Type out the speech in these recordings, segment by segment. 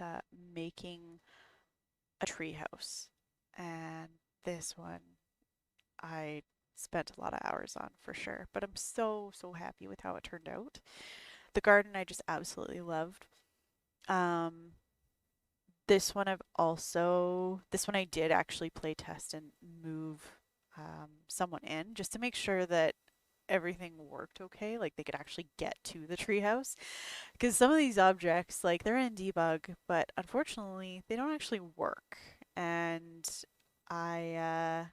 at making a treehouse. And this one I spent a lot of hours on for sure. But I'm so, so happy with how it turned out. The garden I just absolutely loved. Um, this one I did actually play test and move someone in just to make sure that everything worked okay, like they could actually get to the treehouse. Because some of these objects, like they're in debug, but unfortunately they don't actually work. And I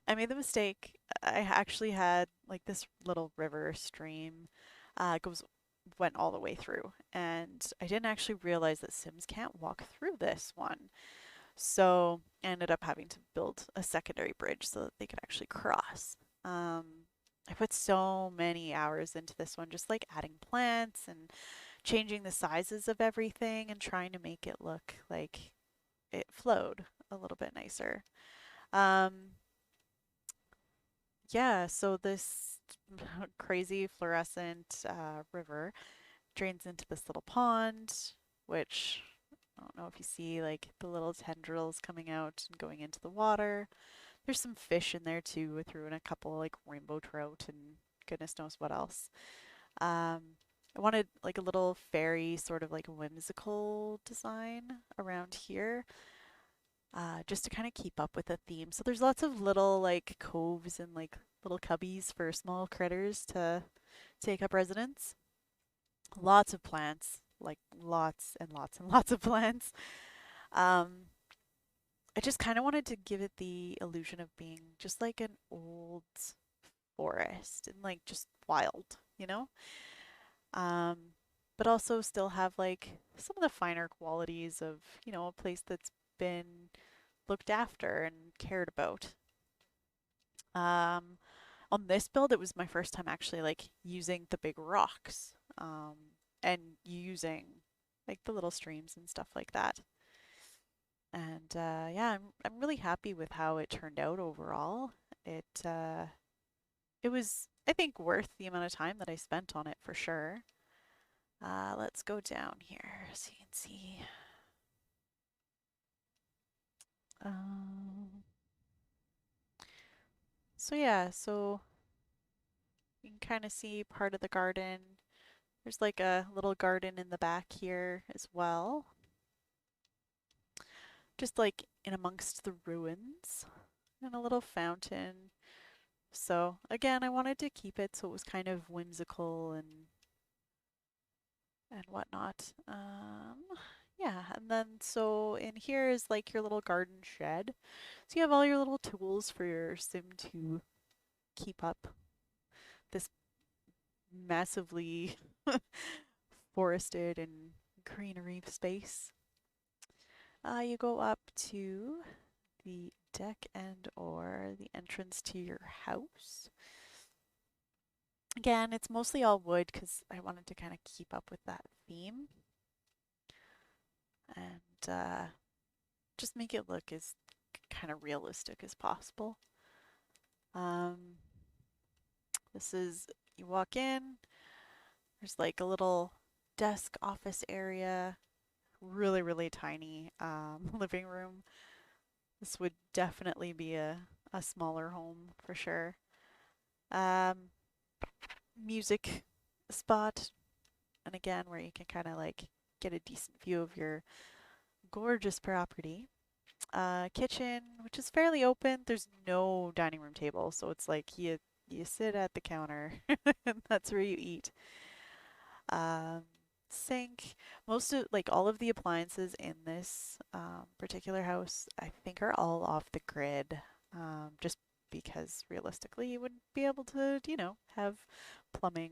I made the mistake. I actually had like this little river stream goes went all the way through, and I didn't actually realize that Sims can't walk through this one. So I ended up having to build a secondary bridge so that they could actually cross. Um, I put so many hours into this one, just like adding plants and changing the sizes of everything and trying to make it look like it flowed a little bit nicer. Um, yeah, so this crazy fluorescent river drains into this little pond, which I don't know if you see like the little tendrils coming out and going into the water. There's some fish in there too. I threw in a couple like rainbow trout and goodness knows what else. I wanted like a little fairy sort of like whimsical design around here, just to kind of keep up with the theme. So there's lots of little like coves and like little cubbies for small critters to take up residence. Lots of plants, like lots and lots and lots of plants. Um, I just kind of wanted to give it the illusion of being just like an old forest and like just wild, you know? Um, but also still have like some of the finer qualities of, a place that's been looked after and cared about. Um, on this build, it was my first time actually like using the big rocks, and using like the little streams and stuff like that. And yeah, I'm really happy with how it turned out overall. It was, I think, worth the amount of time that I spent on it for sure. Let's go down here so you can see. Um, so yeah, so you can kind of see part of the garden. There's like a little garden in the back here as well, just like in amongst the ruins, and a little fountain. So again, I wanted to keep it so it was kind of whimsical and whatnot. Yeah, and then so in here is like your little garden shed. So you have all your little tools for your sim to keep up this massively forested and greenery space. You go up to the deck and or the entrance to your house. Again, it's mostly all wood because I wanted to kind of keep up with that theme and just make it look as kind of realistic as possible. Um, this is, you walk in, there's like a little desk office area, really, really tiny living room. This would definitely be a smaller home for sure. Um, music spot, and again, where you can kind of like get a decent view of your gorgeous property. Kitchen, which is fairly open. There's no dining room table, so it's like you sit at the counter and that's where you eat. Um, Sink. Most of like all of the appliances in this particular house, I think, are all off the grid. Just because realistically, you wouldn't be able to, have plumbing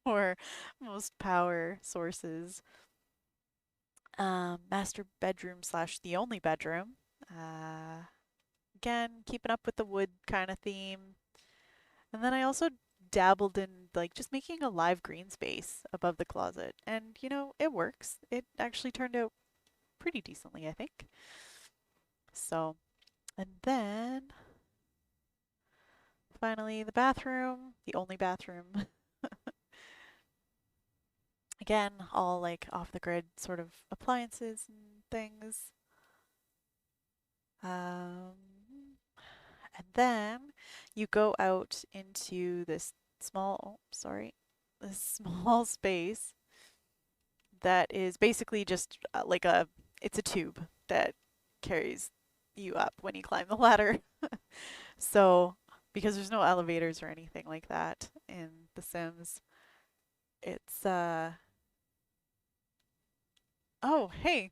or most power sources. Master bedroom slash the only bedroom. Uh, Again, keeping up with the wood kind of theme. And then I also dabbled in like just making a live green space above the closet. And it works. It actually turned out pretty decently, I think. So, and then finally the bathroom, the only bathroom. again, all like off the grid sort of appliances and things. Um, and then you go out into this this small space that is basically just it's a tube that carries you up when you climb the ladder. So, because there's no elevators or anything like that in The Sims, it's oh, hey,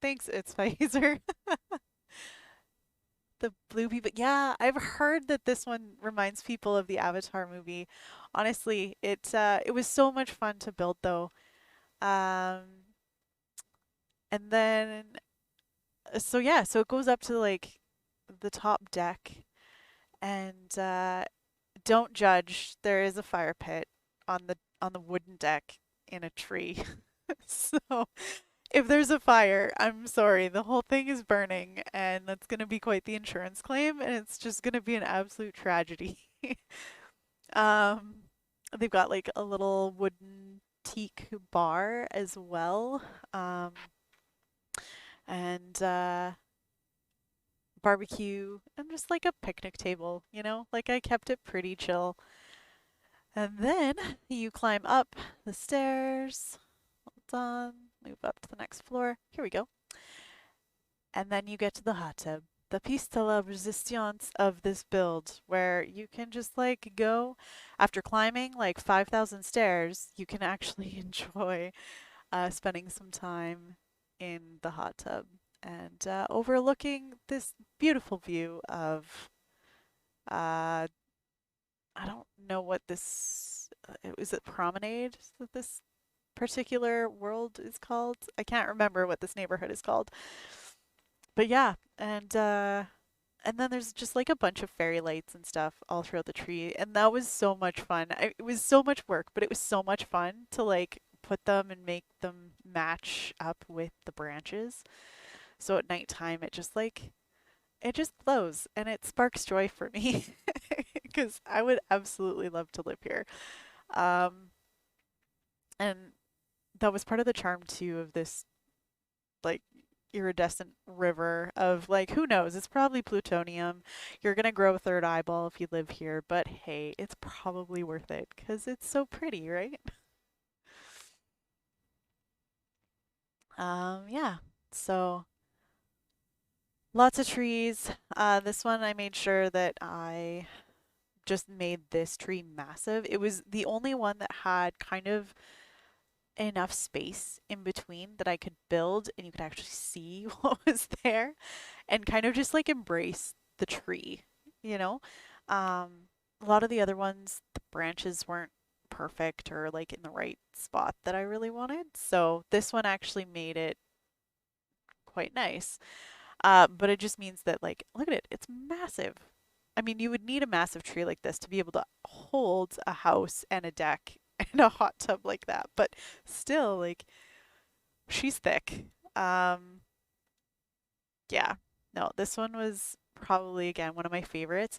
thanks, it's Pfizer. The blue people. Yeah, I've heard that this one reminds people of the Avatar movie. Honestly, it was so much fun to build though. Um, and then so yeah, so it goes up to like the top deck and don't judge. There is a fire pit on the wooden deck in a tree. So if there's a fire, I'm sorry, the whole thing is burning, and that's going to be quite the insurance claim, and it's just going to be an absolute tragedy. um, they've got like a little wooden teak bar as well, and barbecue, and just like a picnic table, Like I kept it pretty chill. And then you climb up the stairs. Hold on, move up to the next floor. Here we go. And then you get to the hot tub. The piece de la resistance of this build, where you can just like go after climbing like 5,000 stairs, you can actually enjoy spending some time in the hot tub and overlooking this beautiful view of uh, I don't know what this is it promenade that this particular world is called. I can't remember what this neighborhood is called. But yeah, and then there's just like a bunch of fairy lights and stuff all throughout the tree, and that was so much fun. It was so much work, but it was so much fun to like put them and make them match up with the branches. So at nighttime, it just glows and it sparks joy for me because I would absolutely love to live here. Um, and that was part of the charm too of this like iridescent river of like who knows, it's probably plutonium. You're gonna grow a third eyeball if you live here, but hey, it's probably worth it because it's so pretty, right? Yeah, so lots of trees. This one I made sure that I just made this tree massive. It was the only one that had kind of enough space in between that I could build and you could actually see what was there and kind of just like embrace the tree, you know? A lot of the other ones, the branches weren't perfect or like in the right spot that I really wanted. So this one actually made it quite nice. But it just means that like, look at it, it's massive. I mean, you would need a massive tree like this to be able to hold a house and a deck and a hot tub like that. But still, like, she's thick. Um, yeah. No, this one was probably again one of my favorites.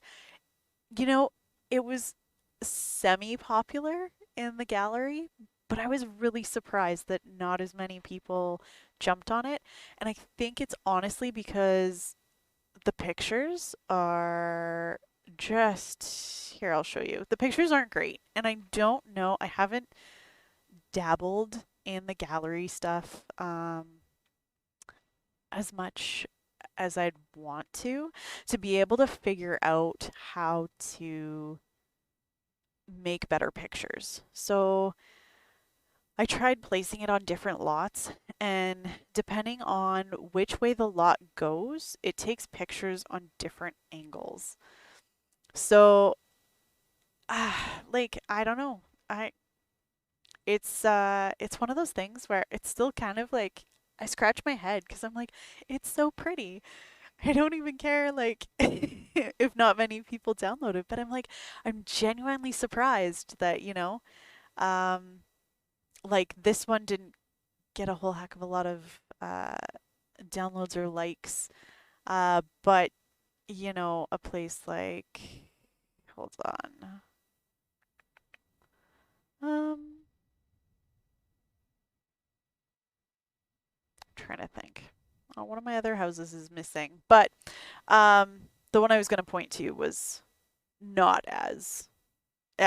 You know, it was semi-popular in the gallery, but I was really surprised that not as many people jumped on it. And I think it's honestly because the pictures are just here, I'll show you. The pictures aren't great, and I don't know, I haven't dabbled in the gallery stuff as much as I'd want to be able to figure out how to make better pictures. So I tried placing it on different lots, and depending on which way the lot goes, it takes pictures on different angles. So, like I don't know. I it's one of those things where it's still kind of like I scratch my head because I'm like, it's so pretty. I don't even care like if not many people download it, but I'm genuinely surprised that, um like this one didn't get a whole heck of a lot of downloads or likes. But a place like hold on. Um trying to think. Oh, one of my other houses is missing, but the one I was going to point to was not as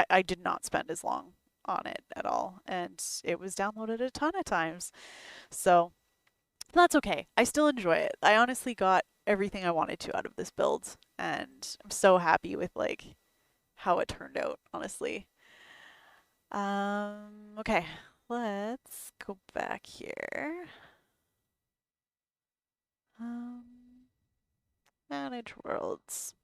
I did not spend as long on it at all, and it was downloaded a ton of times. So that's okay. I still enjoy it. I honestly got everything I wanted to out of this build, and I'm so happy with like how it turned out, honestly. Okay, let's go back here. Um, manage worlds.